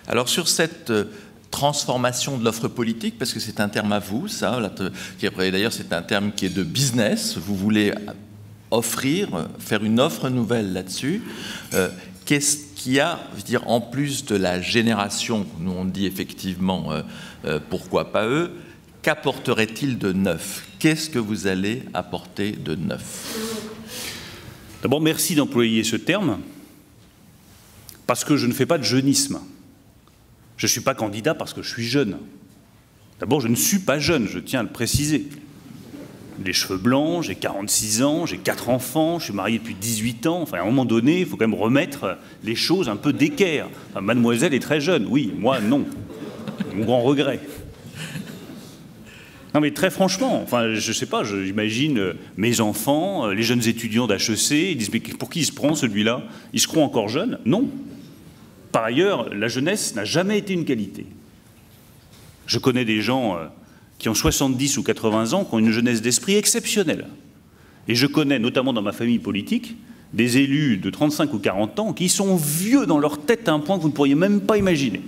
Alors sur cette transformation de l'offre politique, parce que c'est un terme à vous, ça, d'ailleurs c'est un terme qui est de business, vous voulez faire une offre nouvelle là-dessus. Qu'est-ce qu'il y a, je veux dire, en plus de la génération, nous on dit effectivement pourquoi pas eux, qu'apporterait-il de neuf? Qu'est-ce que vous allez apporter de neuf? D'abord, merci d'employer ce terme, parce que je ne fais pas de jeunisme. Je ne suis pas candidat parce que je suis jeune. D'abord, je ne suis pas jeune, je tiens à le préciser. Les cheveux blancs, j'ai 46 ans, j'ai 4 enfants, je suis marié depuis 18 ans. Enfin, à un moment donné, il faut quand même remettre les choses un peu d'équerre. Enfin, mademoiselle est très jeune, oui, moi non. Mon grand regret. Non mais très franchement, enfin, je ne sais pas, j'imagine mes enfants, les jeunes étudiants d'HEC, ils disent mais pour qui il se prend celui-là? Il se croit encore jeune? Non. Par ailleurs, la jeunesse n'a jamais été une qualité. Je connais des gens qui ont 70 ou 80 ans, qui ont une jeunesse d'esprit exceptionnelle. Et je connais, notamment dans ma famille politique, des élus de 35 ou 40 ans qui sont vieux dans leur tête à un point que vous ne pourriez même pas imaginer.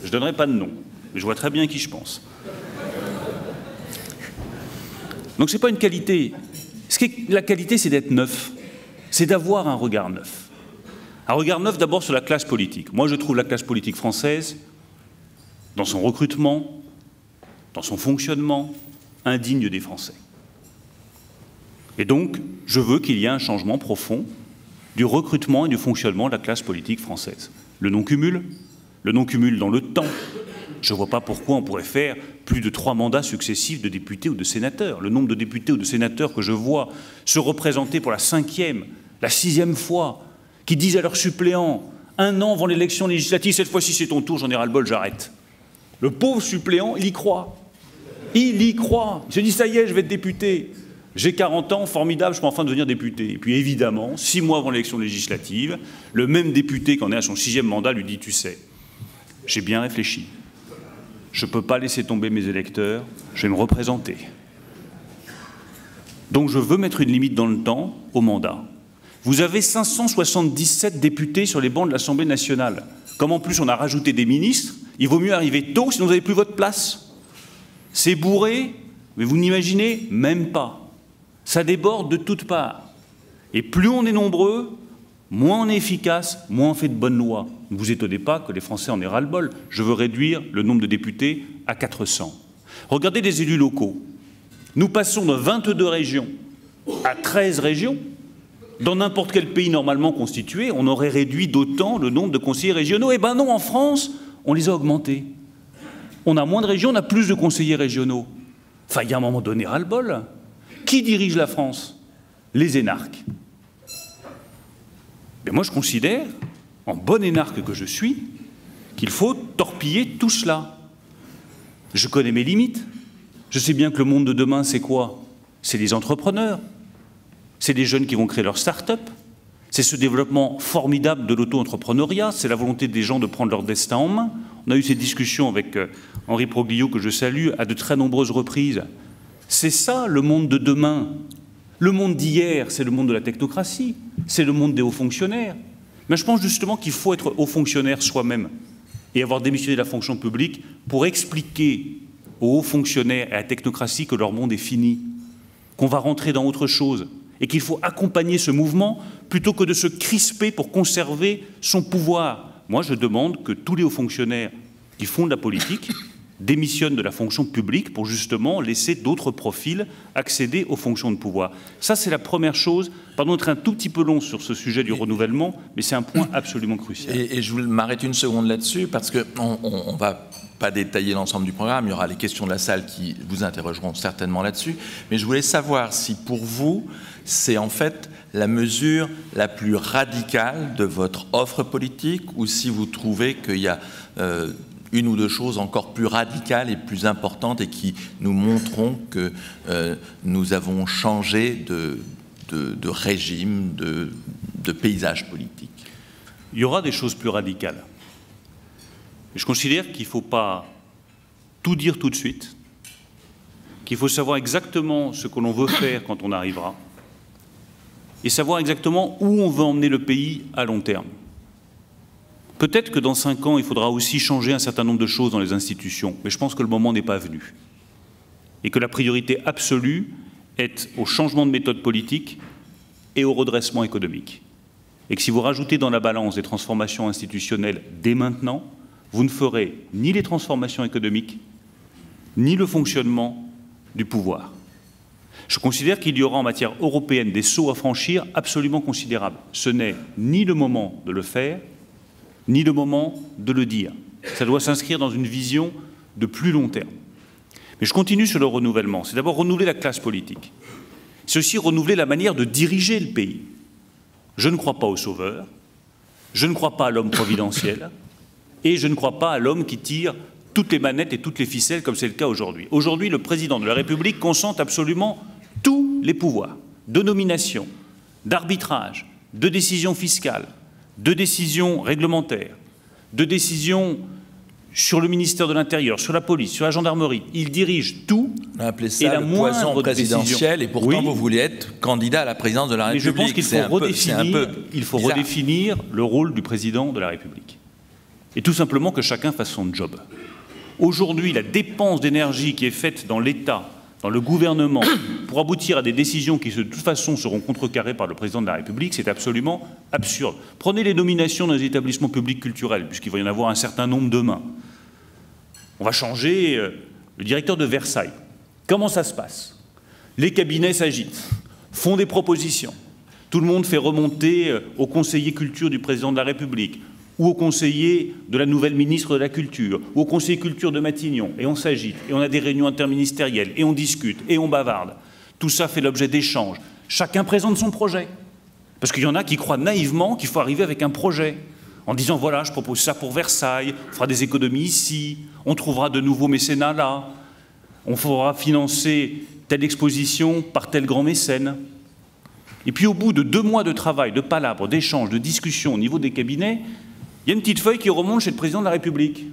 Je ne donnerai pas de nom, mais je vois très bien à qui je pense. Donc ce n'est pas une qualité. La qualité, c'est d'être neuf. C'est d'avoir un regard neuf. Un regard neuf d'abord sur la classe politique. Moi, je trouve la classe politique française, dans son recrutement, dans son fonctionnement, indigne des Français. Et donc, je veux qu'il y ait un changement profond du recrutement et du fonctionnement de la classe politique française. Le non-cumul dans le temps. Je ne vois pas pourquoi on pourrait faire plus de 3 mandats successifs de députés ou de sénateurs. Le nombre de députés ou de sénateurs que je vois se représenter pour la 5e, la 6e fois, qui disent à leurs suppléants, 1 an avant l'élection législative, cette fois-ci c'est ton tour, j'en ai ras-le-bol, j'arrête. Le pauvre suppléant, il y croit. Il y croit. Il se dit, ça y est, je vais être député. J'ai 40 ans, formidable, je peux enfin devenir député. Et puis évidemment, 6 mois avant l'élection législative, le même député qui en est à son 6e mandat lui dit, tu sais, j'ai bien réfléchi. Je ne peux pas laisser tomber mes électeurs, je vais me représenter. Donc je veux mettre une limite dans le temps au mandat. Vous avez 577 députés sur les bancs de l'Assemblée nationale. Comme en plus on a rajouté des ministres, il vaut mieux arriver tôt, sinon vous n'avez plus votre place. C'est bourré, mais vous n'imaginez même pas. Ça déborde de toutes parts. Et plus on est nombreux, moins on est efficace, moins on fait de bonnes lois. Ne vous étonnez pas que les Français en aient ras-le-bol. Je veux réduire le nombre de députés à 400. Regardez les élus locaux. Nous passons de 22 régions à 13 régions. Dans n'importe quel pays normalement constitué, on aurait réduit d'autant le nombre de conseillers régionaux. Eh ben non, en France, on les a augmentés. On a moins de régions, on a plus de conseillers régionaux. Enfin, il y a un moment donné, ras-le-bol. Qui dirige la France? Les énarques. Mais moi, je considère, en bon énarque que je suis, qu'il faut torpiller tout cela. Je connais mes limites. Je sais bien que le monde de demain, c'est quoi? C'est les entrepreneurs. C'est des jeunes qui vont créer leur start-up. C'est ce développement formidable de l'auto-entrepreneuriat. C'est la volonté des gens de prendre leur destin en main. On a eu ces discussions avec Henri Proglio, que je salue, à de très nombreuses reprises. C'est ça, le monde de demain. Le monde d'hier, c'est le monde de la technocratie. C'est le monde des hauts fonctionnaires. Mais je pense justement qu'il faut être haut fonctionnaire soi-même et avoir démissionné de la fonction publique pour expliquer aux hauts fonctionnaires et à la technocratie que leur monde est fini, qu'on va rentrer dans autre chose, et qu'il faut accompagner ce mouvement plutôt que de se crisper pour conserver son pouvoir. Moi, je demande que tous les hauts fonctionnaires qui font de la politique démissionnent de la fonction publique pour justement laisser d'autres profils accéder aux fonctions de pouvoir. Ça, c'est la première chose. Pardon d'être un tout petit peu long sur ce sujet du renouvellement, mais c'est un point absolument crucial. Et je m'arrête une seconde là-dessus, parce qu'on ne va pas détailler l'ensemble du programme. Il y aura les questions de la salle qui vous interrogeront certainement là-dessus. Mais je voulais savoir si pour vous, c'est en fait la mesure la plus radicale de votre offre politique, ou si vous trouvez qu'il y a une ou deux choses encore plus radicales et plus importantes et qui nous montreront que nous avons changé de régime, de paysage politique. Il y aura des choses plus radicales. Je considère qu'il ne faut pas tout dire tout de suite, qu'il faut savoir exactement ce que l'on veut faire quand on arrivera et savoir exactement où on veut emmener le pays à long terme. Peut-être que dans 5 ans, il faudra aussi changer un certain nombre de choses dans les institutions, mais je pense que le moment n'est pas venu. Et que la priorité absolue est au changement de méthode politique et au redressement économique. Et que si vous rajoutez dans la balance des transformations institutionnelles dès maintenant, vous ne ferez ni les transformations économiques, ni le fonctionnement du pouvoir. Je considère qu'il y aura en matière européenne des sauts à franchir absolument considérables. Ce n'est ni le moment de le faire, ni le moment de le dire. Ça doit s'inscrire dans une vision de plus long terme. Mais je continue sur le renouvellement. C'est d'abord renouveler la classe politique. C'est aussi renouveler la manière de diriger le pays. Je ne crois pas au sauveur, je ne crois pas à l'homme providentiel, et je ne crois pas à l'homme qui tire toutes les manettes et toutes les ficelles comme c'est le cas aujourd'hui. Aujourd'hui, le président de la République concentre absolument tous les pouvoirs de nomination, d'arbitrage, de décision fiscale, de décisions réglementaires, de décisions sur le ministère de l'Intérieur, sur la police, sur la gendarmerie. Il dirige tout. On a appelé ça le poison présidentiel, et pourtant vous voulez être candidat à la présidence de la République. Mais je pense qu'il faut redéfinir le rôle du président de la République. Et tout simplement que chacun fasse son job. Aujourd'hui, la dépense d'énergie qui est faite dans l'État, dans le gouvernement, pour aboutir à des décisions qui, de toute façon, seront contrecarrées par le président de la République, c'est absolument absurde. Prenez les nominations dans les établissements publics culturels, puisqu'il va y en avoir un certain nombre demain. On va changer le directeur de Versailles. Comment ça se passe? Les cabinets s'agitent, font des propositions. Tout le monde fait remonter au conseiller culture du président de la République, ou au conseiller de la nouvelle ministre de la Culture, ou au conseiller culture de Matignon, et on s'agite, et on a des réunions interministérielles, et on discute, et on bavarde. Tout ça fait l'objet d'échanges. Chacun présente son projet. Parce qu'il y en a qui croient naïvement qu'il faut arriver avec un projet, en disant voilà, je propose ça pour Versailles, on fera des économies ici, on trouvera de nouveaux mécénats là, on fera financer telle exposition par tel grand mécène. Et puis au bout de 2 mois de travail, de palabres, d'échanges, de discussions au niveau des cabinets, il y a une petite feuille qui remonte chez le président de la République.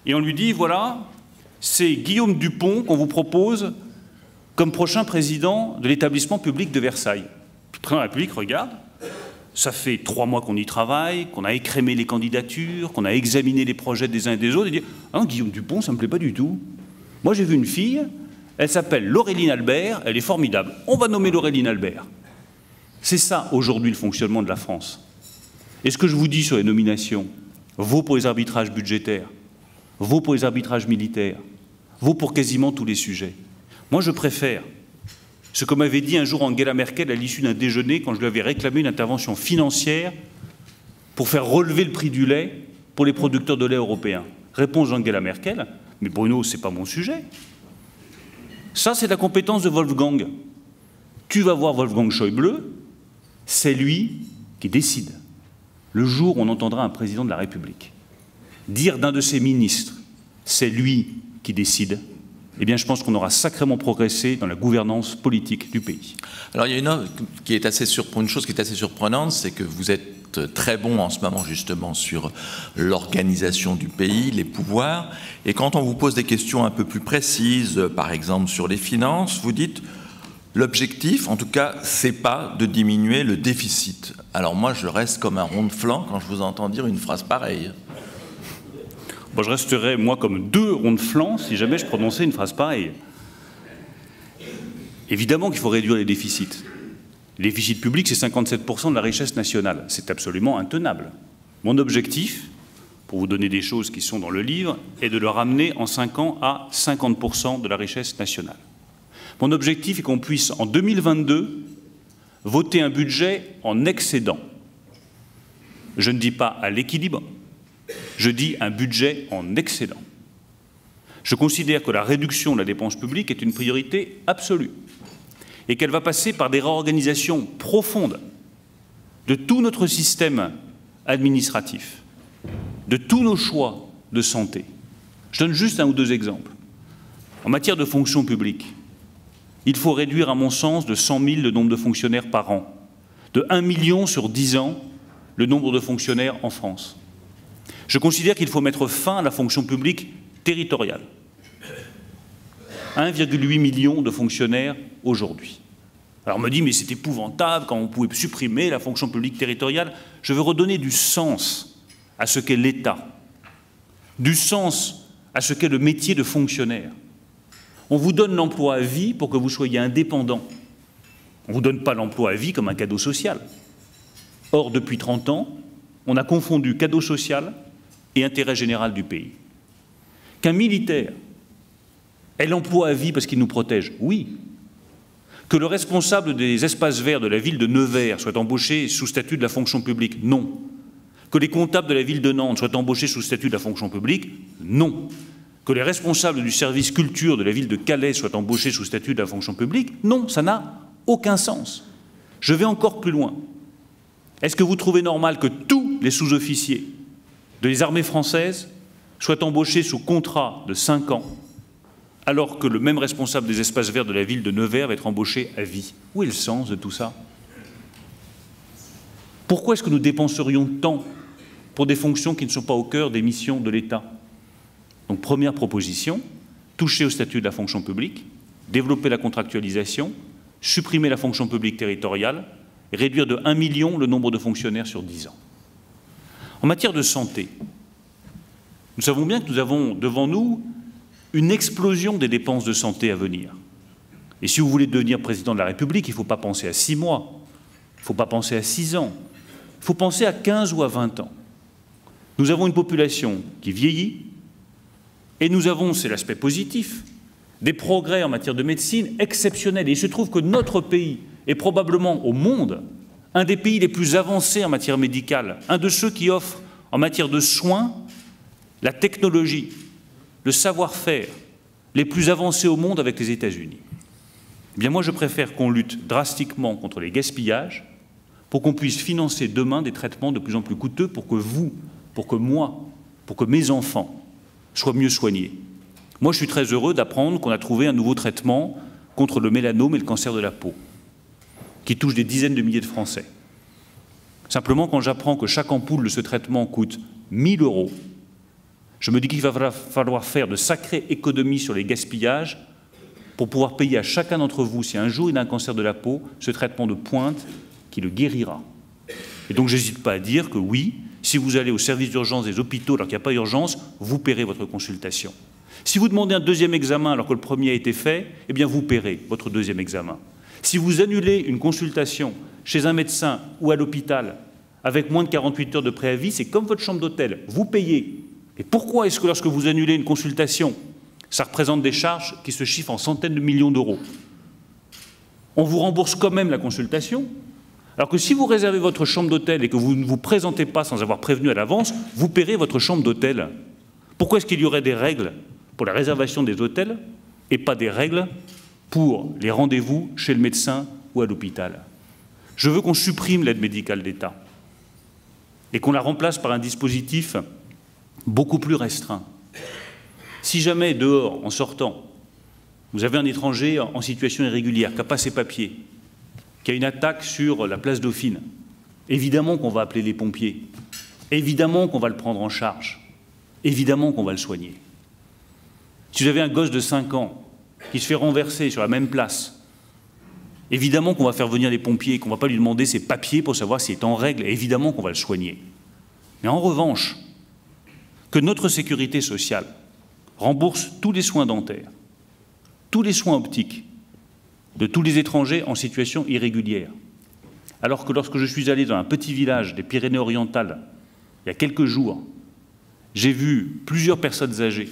Et on lui dit, voilà, c'est Guillaume Dupont qu'on vous propose comme prochain président de l'établissement public de Versailles. Le président de la République regarde, ça fait 3 mois qu'on y travaille, qu'on a écrémé les candidatures, qu'on a examiné les projets des uns et des autres, et dit, ah, Guillaume Dupont, ça ne me plaît pas du tout. Moi, j'ai vu une fille, elle s'appelle Laureline Albert, elle est formidable. On va nommer Laureline Albert. C'est ça, aujourd'hui, le fonctionnement de la France. Et ce que je vous dis sur les nominations vaut pour les arbitrages budgétaires, vaut pour les arbitrages militaires, vaut pour quasiment tous les sujets. Moi, je préfère ce que m'avait dit un jour Angela Merkel à l'issue d'un déjeuner quand je lui avais réclamé une intervention financière pour faire relever le prix du lait pour les producteurs de lait européens. Réponse d'Angela Merkel, mais Bruno, ce n'est pas mon sujet. Ça, c'est la compétence de Wolfgang. Tu vas voir Wolfgang Schäuble, c'est lui qui décide. Le jour où on entendra un président de la République dire d'un de ses ministres, c'est lui qui décide, eh bien je pense qu'on aura sacrément progressé dans la gouvernance politique du pays. Alors il y a une chose qui est assez surprenante, c'est que vous êtes très bon en ce moment justement sur l'organisation du pays, les pouvoirs, et quand on vous pose des questions un peu plus précises, par exemple sur les finances, vous dites l'objectif, en tout cas, c'est pas de diminuer le déficit. Alors moi, je reste comme un rond de flanc quand je vous entends dire une phrase pareille. Bon, je resterais, moi, comme 2 ronds de flanc si jamais je prononçais une phrase pareille. Évidemment qu'il faut réduire les déficits. Les déficits publics, c'est 57% de la richesse nationale. C'est absolument intenable. Mon objectif, pour vous donner des choses qui sont dans le livre, est de le ramener en 5 ans à 50% de la richesse nationale. Mon objectif est qu'on puisse, en 2022, voter un budget en excédent. Je ne dis pas à l'équilibre, je dis un budget en excédent. Je considère que la réduction de la dépense publique est une priorité absolue et qu'elle va passer par des réorganisations profondes de tout notre système administratif, de tous nos choix de santé. Je donne juste 1 ou 2 exemples. En matière de fonction publique, il faut réduire, à mon sens, de 100 000 le nombre de fonctionnaires par an, de 1 million sur 10 ans le nombre de fonctionnaires en France. Je considère qu'il faut mettre fin à la fonction publique territoriale. 1,8 million de fonctionnaires aujourd'hui. Alors on me dit, mais c'est épouvantable quand on pouvait supprimer la fonction publique territoriale. Je veux redonner du sens à ce qu'est l'État, du sens à ce qu'est le métier de fonctionnaire. On vous donne l'emploi à vie pour que vous soyez indépendant. On ne vous donne pas l'emploi à vie comme un cadeau social. Or, depuis 30 ans, on a confondu cadeau social et intérêt général du pays. Qu'un militaire ait l'emploi à vie parce qu'il nous protège, oui. Que le responsable des espaces verts de la ville de Nevers soit embauché sous statut de la fonction publique, non. Que les comptables de la ville de Nantes soient embauchés sous statut de la fonction publique, non. Que les responsables du service culture de la ville de Calais soient embauchés sous statut de la fonction publique, non, ça n'a aucun sens. Je vais encore plus loin. Est-ce que vous trouvez normal que tous les sous-officiers des armées françaises soient embauchés sous contrat de 5 ans, alors que le même responsable des espaces verts de la ville de Nevers va être embauché à vie? Où est le sens de tout ça? Pourquoi est-ce que nous dépenserions tant pour des fonctions qui ne sont pas au cœur des missions de l'État? Donc première proposition, toucher au statut de la fonction publique, développer la contractualisation, supprimer la fonction publique territoriale et réduire de 1 million le nombre de fonctionnaires sur 10 ans. En matière de santé, nous savons bien que nous avons devant nous une explosion des dépenses de santé à venir. Et si vous voulez devenir président de la République, il ne faut pas penser à 6 mois, il ne faut pas penser à 6 ans, il faut penser à 15 ou à 20 ans. Nous avons une population qui vieillit et nous avons, c'est l'aspect positif, des progrès en matière de médecine exceptionnels. Et il se trouve que notre pays est probablement au monde un des pays les plus avancés en matière médicale, un de ceux qui offrent en matière de soins la technologie, le savoir-faire les plus avancés au monde avec les États-Unis. Eh bien moi je préfère qu'on lutte drastiquement contre les gaspillages pour qu'on puisse financer demain des traitements de plus en plus coûteux pour que vous, pour que moi, pour que mes enfants soient mieux soignés. Moi, je suis très heureux d'apprendre qu'on a trouvé un nouveau traitement contre le mélanome et le cancer de la peau, qui touche des dizaines de milliers de Français. Simplement, quand j'apprends que chaque ampoule de ce traitement coûte 1 000 €, je me dis qu'il va falloir faire de sacrées économies sur les gaspillages pour pouvoir payer à chacun d'entre vous, si un jour il a un cancer de la peau, ce traitement de pointe qui le guérira. Et donc, j'hésite pas à dire que oui, si vous allez au service d'urgence des hôpitaux alors qu'il n'y a pas d'urgence, vous paierez votre consultation. Si vous demandez un deuxième examen alors que le premier a été fait, eh bien vous paierez votre deuxième examen. Si vous annulez une consultation chez un médecin ou à l'hôpital avec moins de 48 heures de préavis, c'est comme votre chambre d'hôtel, vous payez. Et pourquoi est-ce que lorsque vous annulez une consultation, ça représente des charges qui se chiffrent en centaines de millions d'euros? On vous rembourse quand même la consultation, alors que si vous réservez votre chambre d'hôtel et que vous ne vous présentez pas sans avoir prévenu à l'avance, vous paierez votre chambre d'hôtel. Pourquoi est-ce qu'il y aurait des règles pour la réservation des hôtels et pas des règles pour les rendez-vous chez le médecin ou à l'hôpital? Je veux qu'on supprime l'aide médicale d'État et qu'on la remplace par un dispositif beaucoup plus restreint. Si jamais, dehors, en sortant, vous avez un étranger en situation irrégulière, qui n'a pas ses papiers, qui a une attaque sur la place Dauphine, évidemment qu'on va appeler les pompiers, évidemment qu'on va le prendre en charge, évidemment qu'on va le soigner. Si vous avez un gosse de 5 ans qui se fait renverser sur la même place, évidemment qu'on va faire venir les pompiers, qu'on ne va pas lui demander ses papiers pour savoir s'il est en règle, et évidemment qu'on va le soigner. Mais en revanche, que notre sécurité sociale rembourse tous les soins dentaires, tous les soins optiques de tous les étrangers en situation irrégulière, alors que lorsque je suis allé dans un petit village des Pyrénées-Orientales, il y a quelques jours, j'ai vu plusieurs personnes âgées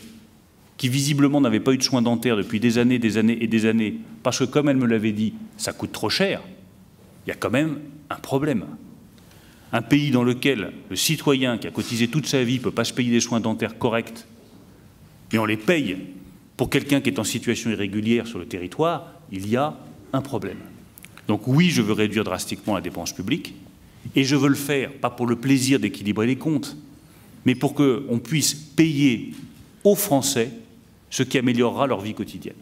qui visiblement n'avaient pas eu de soins dentaires depuis des années et des années, parce que, comme elles me l'avaient dit, ça coûte trop cher, il y a quand même un problème. Un pays dans lequel le citoyen qui a cotisé toute sa vie ne peut pas se payer des soins dentaires corrects, mais on les paye pour quelqu'un qui est en situation irrégulière sur le territoire, il y a un problème. Donc oui, je veux réduire drastiquement la dépense publique, et je veux le faire, pas pour le plaisir d'équilibrer les comptes, mais pour qu'on puisse payer aux Français ce qui améliorera leur vie quotidienne.